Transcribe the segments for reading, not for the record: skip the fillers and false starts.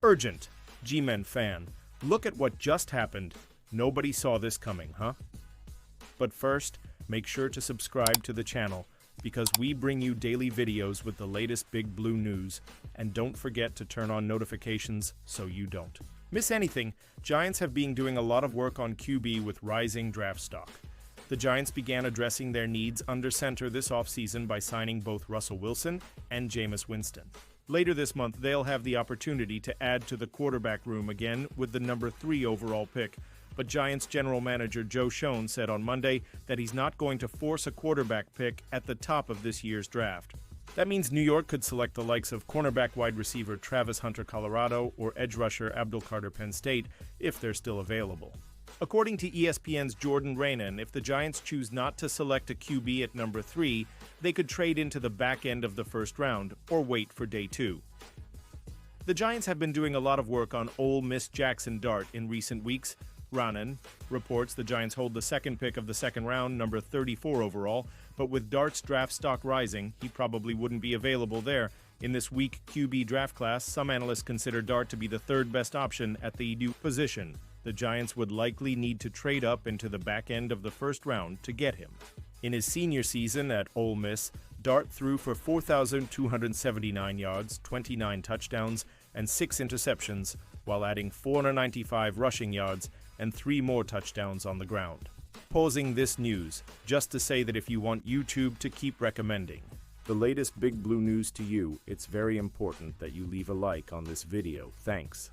Urgent! G-Men fan, look at what just happened. Nobody saw this coming, huh? But first, make sure to subscribe to the channel because we bring you daily videos with the latest Big Blue news, and don't forget to turn on notifications so you don't miss anything. Giants have been doing a lot of work on QB with rising draft stock. The Giants began addressing their needs under center this offseason by signing both Russell Wilson and Jameis Winston. Later this month, they'll have the opportunity to add to the quarterback room again with the number 3 overall pick. But Giants general manager Joe Schoen said on Monday that he's not going to force a quarterback pick at the top of this year's draft. That means New York could select the likes of cornerback wide receiver Travis Hunter, Colorado, or edge rusher Abdul Carter, Penn State, if they're still available. According to ESPN's Jordan Raanan, if the Giants choose not to select a QB at number 3, they could trade into the back end of the first round or wait for day 2. The Giants have been doing a lot of work on Ole Miss Jackson Dart in recent weeks. Raanan reports the Giants hold the second pick of the second round, number 34 overall, but with Dart's draft stock rising, he probably wouldn't be available there. In this weak QB draft class, some analysts consider Dart to be the third best option at the new position. The Giants would likely need to trade up into the back end of the first round to get him. In his senior season at Ole Miss, Dart threw for 4,279 yards, 29 touchdowns, and 6 interceptions, while adding 495 rushing yards and 3 more touchdowns on the ground. Pausing this news, just to say that if you want YouTube to keep recommending the latest Big Blue news to you, it's very important that you leave a like on this video. Thanks.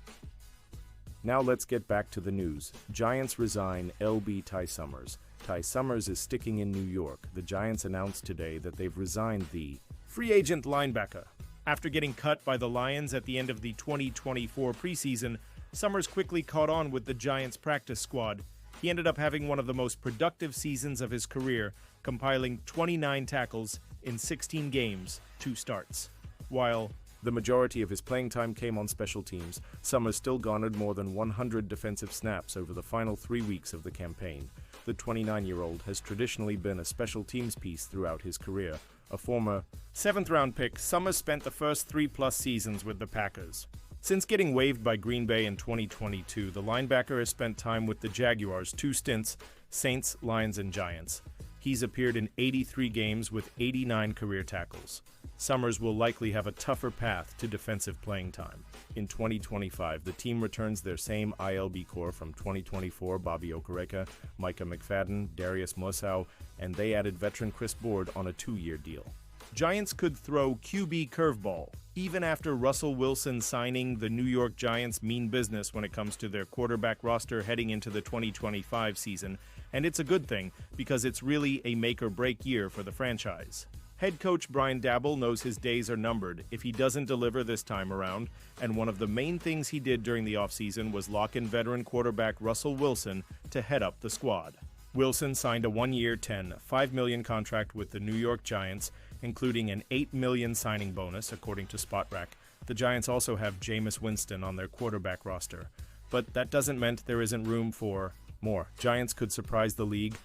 Now let's get back to the news. Giants resign LB Ty Summers. Ty Summers is sticking in New York. The Giants announced today that they've resigned the free agent linebacker. After getting cut by the Lions at the end of the 2024 preseason, Summers quickly caught on with the Giants practice squad. He ended up having one of the most productive seasons of his career, compiling 29 tackles in 16 games, 2 starts. While the majority of his playing time came on special teams, Summers still garnered more than 100 defensive snaps over the final 3 weeks of the campaign. The 29-year-old has traditionally been a special teams piece throughout his career. A former 7th-round pick, Summers spent the first 3+ seasons with the Packers. Since getting waived by Green Bay in 2022, the linebacker has spent time with the Jaguars, 2 stints, Saints, Lions, and Giants. He's appeared in 83 games with 89 career tackles. Summers will likely have a tougher path to defensive playing time. In 2025, the team returns their same ILB core from 2024, Bobby Okereke, Micah McFadden, Darius Muasau, and they added veteran Chris Board on a 2-year deal. Giants could throw QB curveball, even after Russell Wilson signing. The New York Giants mean business when it comes to their quarterback roster heading into the 2025 season, and it's a good thing because it's really a make-or-break year for the franchise. Head coach Brian Daboll knows his days are numbered if he doesn't deliver this time around, and one of the main things he did during the offseason was lock in veteran quarterback Russell Wilson to head up the squad. Wilson signed a 1-year, $5 million contract with the New York Giants, including an $8 million signing bonus, according to Spotrac. The Giants also have Jameis Winston on their quarterback roster. But that doesn't mean there isn't room for more. Giants could surprise the league.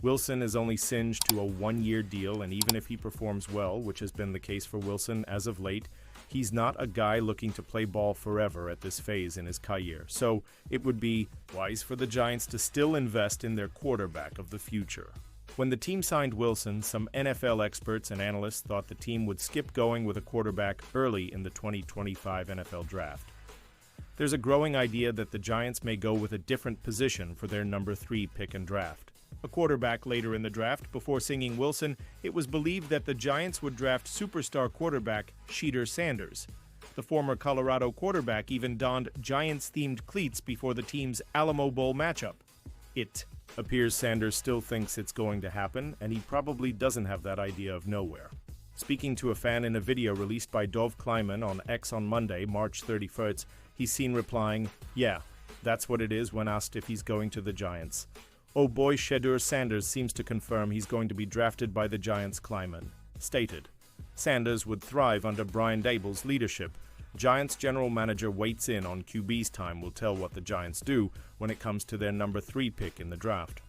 Wilson is only singed to a 1-year deal, and even if he performs well, which has been the case for Wilson as of late, he's not a guy looking to play ball forever at this phase in his career. So it would be wise for the Giants to still invest in their quarterback of the future. When the team signed Wilson, some NFL experts and analysts thought the team would skip going with a quarterback early in the 2025 NFL Draft. There's a growing idea that the Giants may go with a different position for their number 3 pick and draft. A quarterback later in the draft. Before singing Wilson, it was believed that the Giants would draft superstar quarterback Shedeur Sanders. The former Colorado quarterback even donned Giants-themed cleats before the team's Alamo Bowl matchup. It appears Sanders still thinks it's going to happen, and he probably doesn't have that idea of nowhere. Speaking to a fan in a video released by Dov Kleiman on X on Monday, March 31st, he's seen replying, "Yeah, that's what it is," when asked if he's going to the Giants. "Oh boy, Shedeur Sanders seems to confirm he's going to be drafted by the Giants," Kleiman stated. Sanders would thrive under Brian Daboll's leadership. Giants general manager waits in on QB's time will tell what the Giants do when it comes to their number 3 pick in the draft.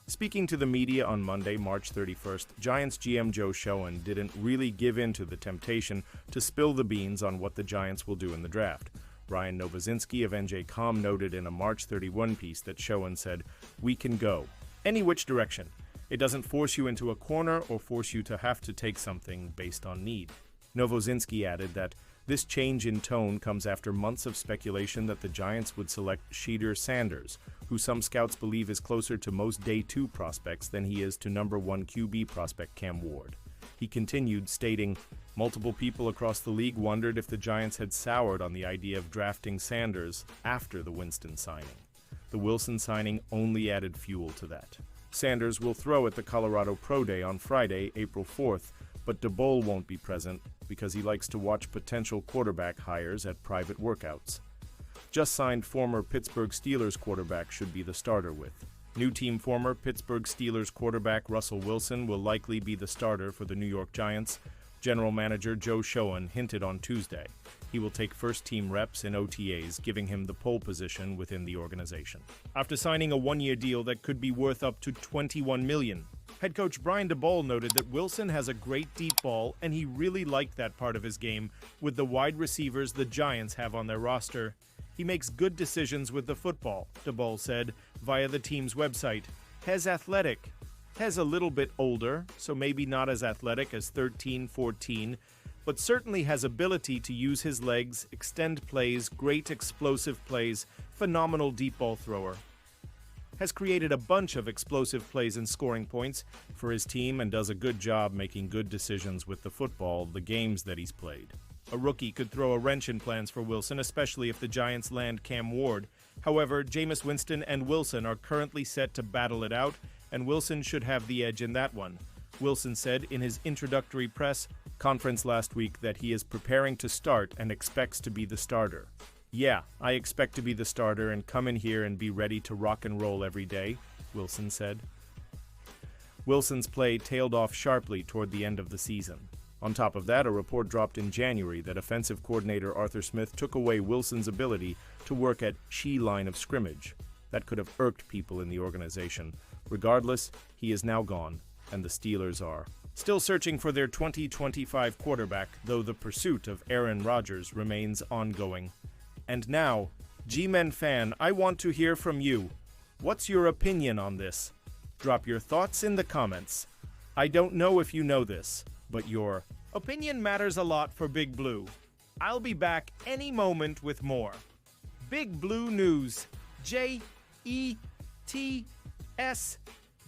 Speaking to the media on Monday, March 31st, Giants GM Joe Schoen didn't really give in to the temptation to spill the beans on what the Giants will do in the draft. Brian Novozinski of NJ.com noted in a March 31 piece that Schoen said, "We can go any which direction. It doesn't force you into a corner or force you to have to take something based on need." Novozinski added that this change in tone comes after months of speculation that the Giants would select Shedeur Sanders, who some scouts believe is closer to most Day 2 prospects than he is to number 1 QB prospect Cam Ward. He continued, stating, "Multiple people across the league wondered if the Giants had soured on the idea of drafting Sanders after the Winston signing. The Wilson signing only added fuel to that." Sanders will throw at the Colorado Pro Day on Friday, April 4th, but DeBoll won't be present because he likes to watch potential quarterback hires at private workouts. Just signed former Pittsburgh Steelers quarterback should be the starter with. New team former Pittsburgh Steelers quarterback Russell Wilson will likely be the starter for the New York Giants. General manager Joe Schoen hinted on Tuesday. He will take first-team reps in OTAs, giving him the pole position within the organization. After signing a one-year deal that could be worth up to $21 million, head coach Brian DeBoll noted that Wilson has a great deep ball, and he really liked that part of his game with the wide receivers the Giants have on their roster. He makes good decisions with the football, DeBoll said via the team's website. He's athletic. He's a little bit older, so maybe not as athletic as 13, 14, but certainly has ability to use his legs, extend plays, great explosive plays, phenomenal deep ball thrower. Has created a bunch of explosive plays and scoring points for his team and does a good job making good decisions with the football, the games that he's played. A rookie could throw a wrench in plans for Wilson, especially if the Giants land Cam Ward. However, Jameis Winston and Wilson are currently set to battle it out, and Wilson should have the edge in that one. Wilson said in his introductory press conference last week that he is preparing to start and expects to be the starter. "Yeah, I expect to be the starter and come in here and be ready to rock and roll every day," Wilson said. Wilson's play tailed off sharply toward the end of the season. On top of that, a report dropped in January that offensive coordinator Arthur Smith took away Wilson's ability to work at line of scrimmage. That could have irked people in the organization. Regardless, he is now gone, and the Steelers are still searching for their 2025 quarterback, though the pursuit of Aaron Rodgers remains ongoing. And now, G-Men fan, I want to hear from you. What's your opinion on this? Drop your thoughts in the comments. I don't know if you know this, but your opinion matters a lot for Big Blue. I'll be back any moment with more. Big Blue News. Jets.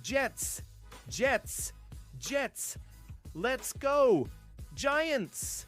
Jets. Jets. Let's go. Giants.